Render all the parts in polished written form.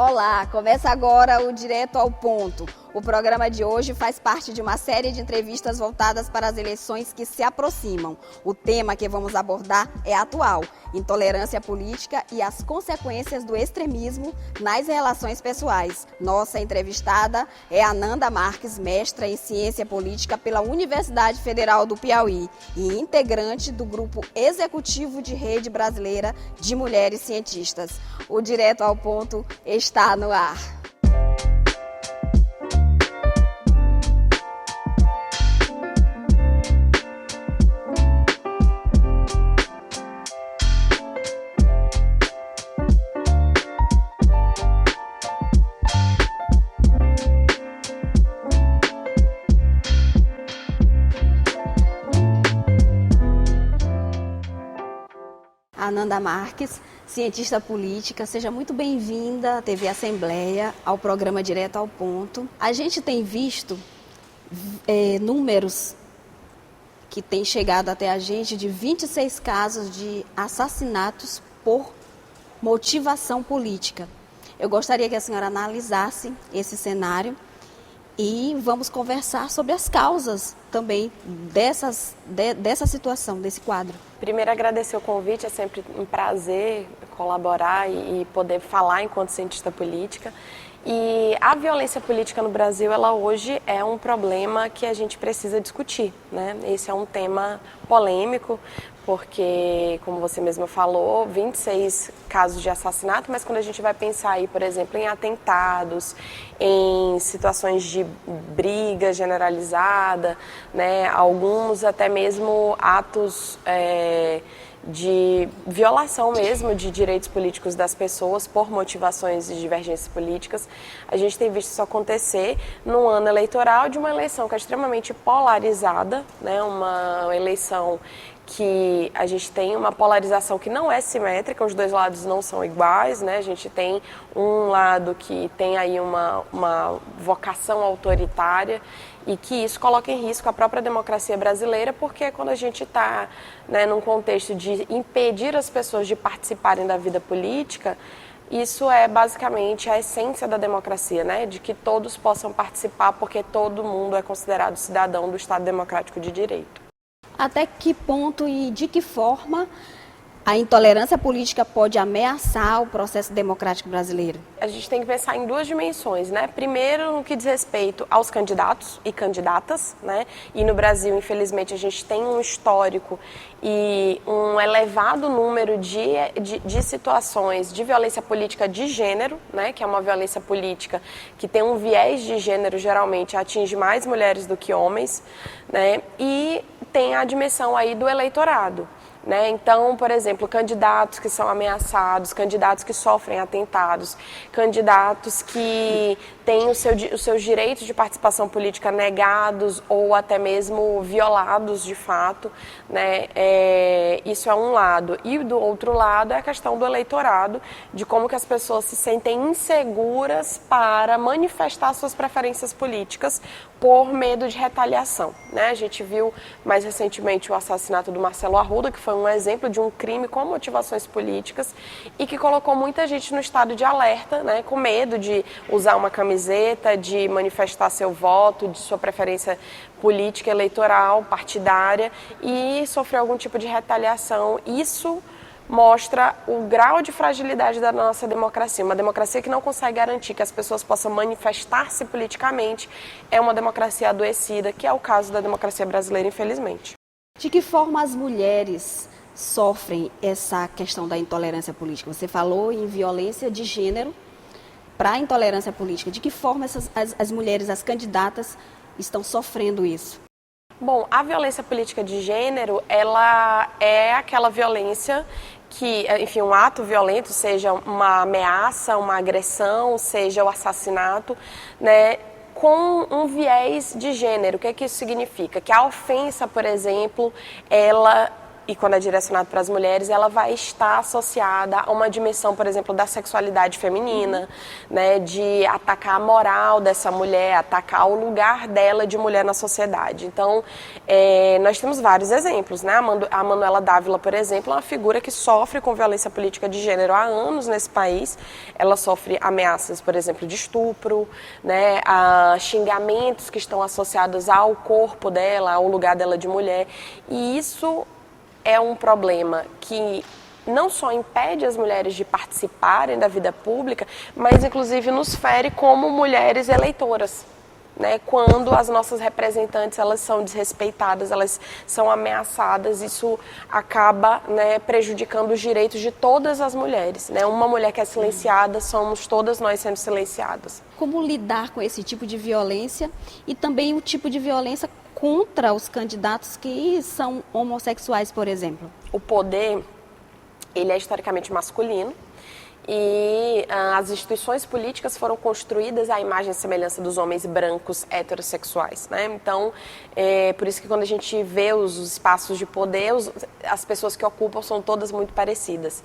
Olá, começa agora o Direto ao Ponto. O programa de hoje faz parte de uma série de entrevistas voltadas para as eleições que se aproximam. O tema que vamos abordar é atual: intolerância política e as consequências do extremismo nas relações pessoais. Nossa entrevistada é Ananda Marques, mestra em Ciência Política pela Universidade Federal do Piauí e integrante do Grupo Executivo de Rede Brasileira de Mulheres Cientistas. O Direto ao Ponto está no ar. Ananda Marques, cientista política, seja muito bem-vinda à TV Assembleia, ao programa Direto ao Ponto. A gente tem visto números que têm chegado até a gente de 26 casos de assassinatos por motivação política. Eu gostaria que a senhora analisasse esse cenário e vamos conversar sobre as causas também dessa situação, desse quadro. Primeiro, agradecer o convite, é sempre um prazer colaborar e poder falar enquanto cientista política. E a violência política no Brasil, ela hoje é um problema que a gente precisa discutir, né? Esse é um tema polêmico, porque, como você mesma falou, 26 casos de assassinato, mas quando a gente vai pensar aí, por exemplo, em atentados, em situações de briga generalizada, né, alguns até mesmo atos de violação mesmo de direitos políticos das pessoas por motivações e divergências políticas. A gente tem visto isso acontecer no ano eleitoral de uma eleição que é extremamente polarizada, né, uma eleição que a gente tem uma polarização que não é simétrica, os dois lados não são iguais, né? A gente tem um lado que tem aí uma vocação autoritária e que isso coloca em risco a própria democracia brasileira, porque quando a gente está, né, num contexto de impedir as pessoas de participarem da vida política, isso é basicamente a essência da democracia, né? De que todos possam participar, porque todo mundo é considerado cidadão do Estado Democrático de Direito. Até que ponto e de que forma a intolerância política pode ameaçar o processo democrático brasileiro? A gente tem que pensar em duas dimensões, né? Primeiro, no que diz respeito aos candidatos e candidatas, né? E no Brasil, infelizmente, a gente tem um histórico e um elevado número de situações de violência política de gênero, né? Que é uma violência política que tem um viés de gênero, geralmente atinge mais mulheres do que homens, né? E tem a dimensão aí do eleitorado, né? Então, por exemplo, candidatos que são ameaçados, candidatos que sofrem atentados, candidatos que têm os seus direitos de participação política negados ou até mesmo violados de fato, né? Isso é um lado. E do outro lado é a questão do eleitorado, de como que as pessoas se sentem inseguras para manifestar suas preferências políticas por medo de retaliação, né? A gente viu mais recentemente o assassinato do Marcelo Arruda, que foi um exemplo de um crime com motivações políticas e que colocou muita gente no estado de alerta, né, com medo de usar uma camiseta, de manifestar seu voto, de sua preferência política, eleitoral, partidária e sofrer algum tipo de retaliação. Isso mostra o grau de fragilidade da nossa democracia. Uma democracia que não consegue garantir que as pessoas possam manifestar-se politicamente é uma democracia adoecida, que é o caso da democracia brasileira, infelizmente. De que forma as mulheres sofrem essa questão da intolerância política? Você falou em violência de gênero para a intolerância política. De que forma as mulheres, as candidatas, estão sofrendo isso? Bom, a violência política de gênero, ela é aquela violência que, enfim, um ato violento, seja uma ameaça, uma agressão, seja o assassinato, né, com um viés de gênero. O que é que isso significa? Que a ofensa, por exemplo, ela e quando é direcionado para as mulheres, ela vai estar associada a uma dimensão, por exemplo, da sexualidade feminina, né, de atacar a moral dessa mulher, atacar o lugar dela de mulher na sociedade. Então, nós temos vários exemplos, né? A Manuela Dávila, por exemplo, é uma figura que sofre com violência política de gênero há anos nesse país. Ela sofre ameaças, por exemplo, de estupro, né, a xingamentos que estão associados ao corpo dela, ao lugar dela de mulher. E isso é um problema que não só impede as mulheres de participarem da vida pública, mas inclusive nos fere como mulheres eleitoras. Né, quando as nossas representantes elas são desrespeitadas, elas são ameaçadas, isso acaba, né, prejudicando os direitos de todas as mulheres. Né? Uma mulher que é silenciada, somos todas nós sendo silenciadas. Como lidar com esse tipo de violência e também o tipo de violência contra os candidatos que são homossexuais, por exemplo? O poder, ele é historicamente masculino. E as instituições políticas foram construídas à imagem e semelhança dos homens brancos heterossexuais, né? Então, por isso que quando a gente vê os espaços de poder, as pessoas que ocupam são todas muito parecidas.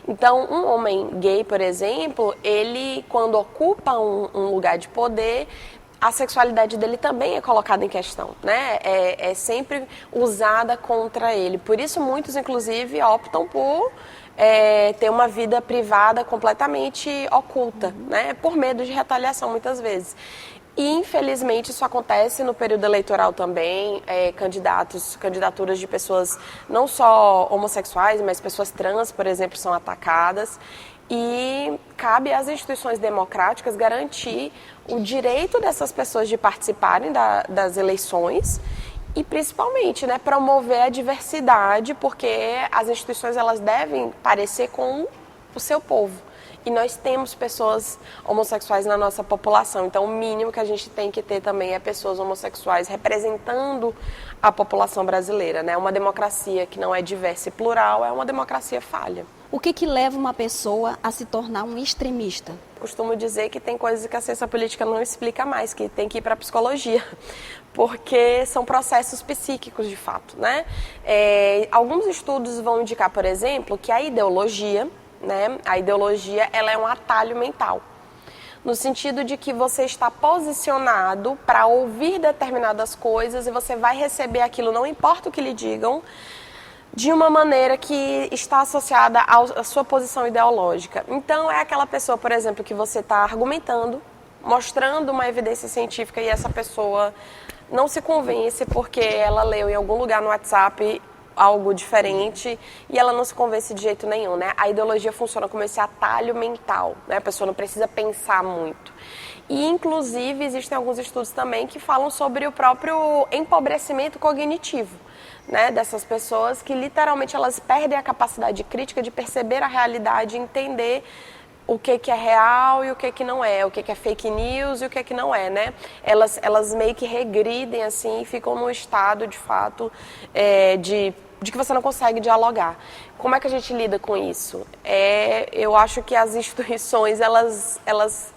Então, um homem gay, por exemplo, ele quando ocupa um lugar de poder, a sexualidade dele também é colocada em questão, né? É sempre usada contra ele. Por isso, muitos, inclusive, optam por ter uma vida privada completamente oculta, né? Por medo de retaliação, muitas vezes. E, infelizmente, isso acontece no período eleitoral também, candidaturas de pessoas não só homossexuais, mas pessoas trans, por exemplo, são atacadas. E cabe às instituições democráticas garantir o direito dessas pessoas de participarem das eleições e, principalmente, né, promover a diversidade, porque as instituições elas devem parecer com o seu povo. E nós temos pessoas homossexuais na nossa população, então o mínimo que a gente tem que ter também é pessoas homossexuais representando a população brasileira, né? Uma democracia que não é diversa e plural é uma democracia falha. O que leva uma pessoa a se tornar um extremista? Costumo dizer que tem coisas que a ciência política não explica mais, que tem que ir para a psicologia, porque são processos psíquicos de fato, né? Alguns estudos vão indicar, por exemplo, que a ideologia, né? A ideologia ela é um atalho mental, no sentido de que você está posicionado para ouvir determinadas coisas e você vai receber aquilo, não importa o que lhe digam, de uma maneira que está associada à sua posição ideológica. Então, é aquela pessoa, por exemplo, que você está argumentando, mostrando uma evidência científica e essa pessoa não se convence porque ela leu em algum lugar no WhatsApp algo diferente e ela não se convence de jeito nenhum, né? A ideologia funciona como esse atalho mental, né? A pessoa não precisa pensar muito. E, inclusive, existem alguns estudos também que falam sobre o próprio empobrecimento cognitivo, né? Dessas pessoas que, literalmente, elas perdem a capacidade crítica de perceber a realidade e entender o que é real e o que não é, o que é fake news e o que não é, né? Elas meio que regridem, assim, e ficam num estado, de fato, de que você não consegue dialogar. Como é que a gente lida com isso? Eu acho que as instituições, elas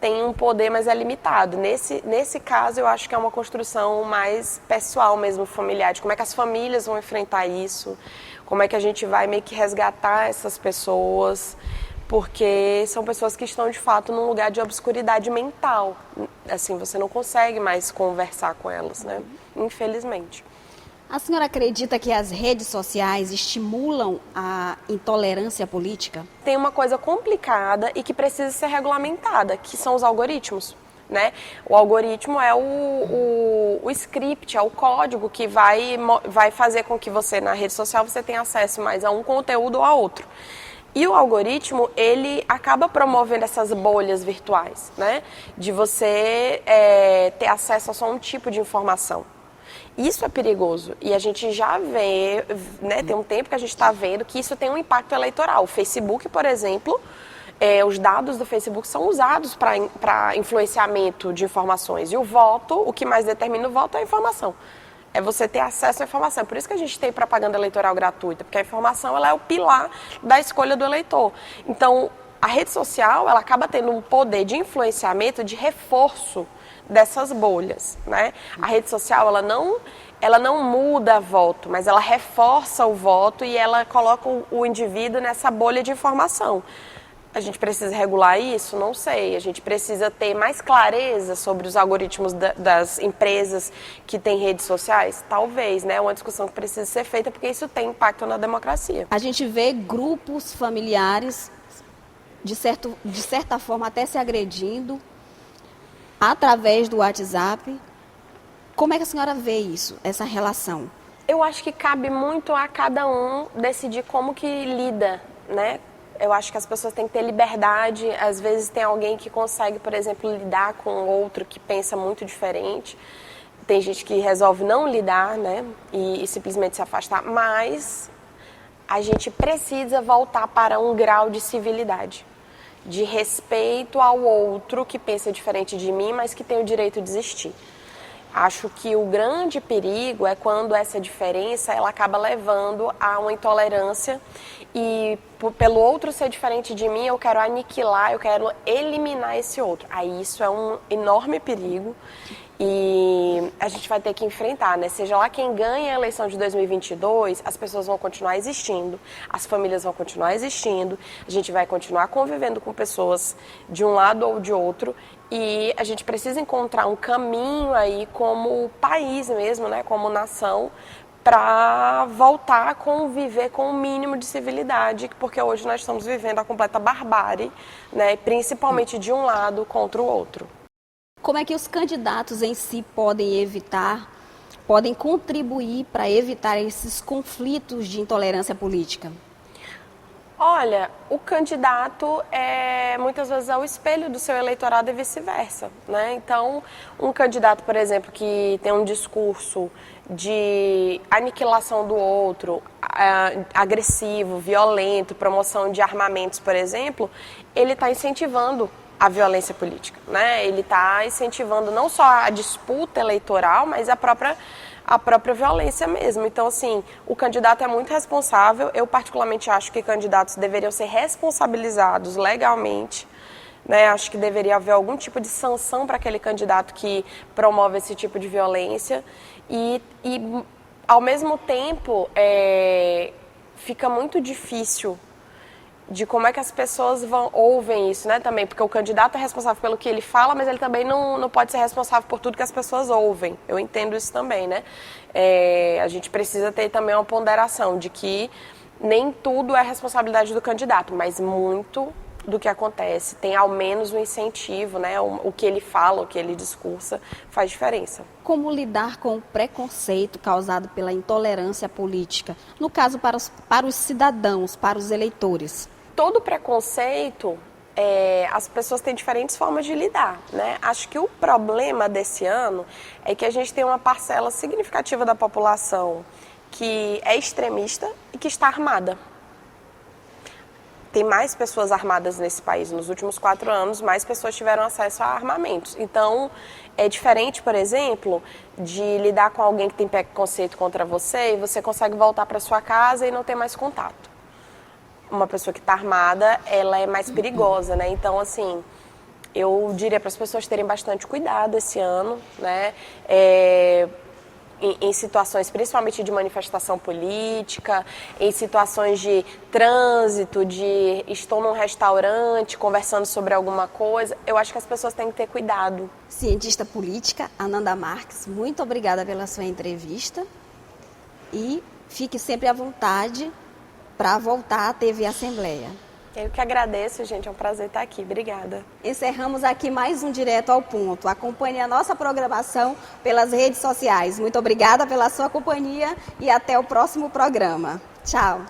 têm um poder, mas é limitado. Nesse caso, eu acho que é uma construção mais pessoal mesmo, familiar, de como é que as famílias vão enfrentar isso, como é que a gente vai meio que resgatar essas pessoas, porque são pessoas que estão, de fato, num lugar de obscuridade mental. Assim, você não consegue mais conversar com elas, né? Infelizmente. A senhora acredita que as redes sociais estimulam a intolerância política? Tem uma coisa complicada e que precisa ser regulamentada, que são os algoritmos, né? O algoritmo é o script, é o código que vai fazer com que você, na rede social, você tenha acesso mais a um conteúdo ou a outro. E o algoritmo, ele acaba promovendo essas bolhas virtuais, né? De você ter acesso a só um tipo de informação. Isso é perigoso e a gente já vê, né, tem um tempo que a gente está vendo que isso tem um impacto eleitoral. O Facebook, por exemplo, os dados do Facebook são usados para influenciamento de informações. E o voto, o que mais determina o voto é a informação. É você ter acesso à informação. Por isso que a gente tem propaganda eleitoral gratuita, porque a informação ela é o pilar da escolha do eleitor. Então, a rede social ela acaba tendo um poder de influenciamento, de reforço dessas bolhas, né? A rede social ela ela não muda voto, mas ela reforça o voto e ela coloca o indivíduo nessa bolha de informação. A gente precisa regular isso? Não sei. A gente precisa ter mais clareza sobre os algoritmos das empresas que têm redes sociais? Talvez, né? É uma discussão que precisa ser feita porque isso tem impacto na democracia. A gente vê grupos familiares, de certa forma, até se agredindo através do WhatsApp. Como é que a senhora vê isso, essa relação? Eu acho que cabe muito a cada um decidir como que lida, né? Eu acho que as pessoas têm que ter liberdade. Às vezes tem alguém que consegue, por exemplo, lidar com outro que pensa muito diferente. Tem gente que resolve não lidar, né? E simplesmente se afastar. Mas a gente precisa voltar para um grau de civilidade, de respeito ao outro que pensa diferente de mim, mas que tem o direito de existir. Acho que o grande perigo é quando essa diferença ela acaba levando a uma intolerância e pelo outro ser diferente de mim eu quero aniquilar, eu quero eliminar esse outro. Aí isso é um enorme perigo e a gente vai ter que enfrentar, né? Seja lá quem ganha a eleição de 2022, as pessoas vão continuar existindo, as famílias vão continuar existindo, a gente vai continuar convivendo com pessoas de um lado ou de outro e a gente precisa encontrar um caminho aí como país mesmo, né? Como nação, para voltar a conviver com o mínimo de civilidade, porque hoje nós estamos vivendo a completa barbárie, né? Principalmente de um lado contra o outro. Como é que os candidatos em si podem contribuir para evitar esses conflitos de intolerância política? Olha, o candidato muitas vezes é o espelho do seu eleitorado e vice-versa, né? Então, um candidato, por exemplo, que tem um discurso de aniquilação do outro, agressivo, violento, promoção de armamentos, por exemplo, ele está incentivando a violência política, né? Ele está incentivando não só a disputa eleitoral, mas a própria violência mesmo. Então, assim, o candidato é muito responsável. Eu, particularmente, acho que candidatos deveriam ser responsabilizados legalmente, né? Acho que deveria haver algum tipo de sanção para aquele candidato que promove esse tipo de violência. E ao mesmo tempo, fica muito difícil de como é que as pessoas ouvem isso, né, também, porque o candidato é responsável pelo que ele fala, mas ele também não pode ser responsável por tudo que as pessoas ouvem. Eu entendo isso também, né? A gente precisa ter também uma ponderação de que nem tudo é responsabilidade do candidato, mas muito do que acontece tem ao menos um incentivo, né? O que ele fala, o que ele discursa faz diferença. Como lidar com o preconceito causado pela intolerância política, no caso para os cidadãos, para os eleitores? Todo preconceito, as pessoas têm diferentes formas de lidar, né? Acho que o problema desse ano é que a gente tem uma parcela significativa da população que é extremista e que está armada. Tem mais pessoas armadas nesse país. Nos últimos 4 anos, mais pessoas tiveram acesso a armamentos. Então, é diferente, por exemplo, de lidar com alguém que tem preconceito contra você e você consegue voltar para sua casa e não ter mais contato. Uma pessoa que está armada, ela é mais perigosa, né? Então, assim, eu diria para as pessoas terem bastante cuidado esse ano, né? Em situações principalmente de manifestação política, em situações de trânsito, de estou num restaurante conversando sobre alguma coisa, eu acho que as pessoas têm que ter cuidado. Cientista política, Ananda Marques, muito obrigada pela sua entrevista e fique sempre à vontade para voltar à TV Assembleia. Eu que agradeço, gente, é um prazer estar aqui. Obrigada. Encerramos aqui mais um Direto ao Ponto. Acompanhe a nossa programação pelas redes sociais. Muito obrigada pela sua companhia e até o próximo programa. Tchau.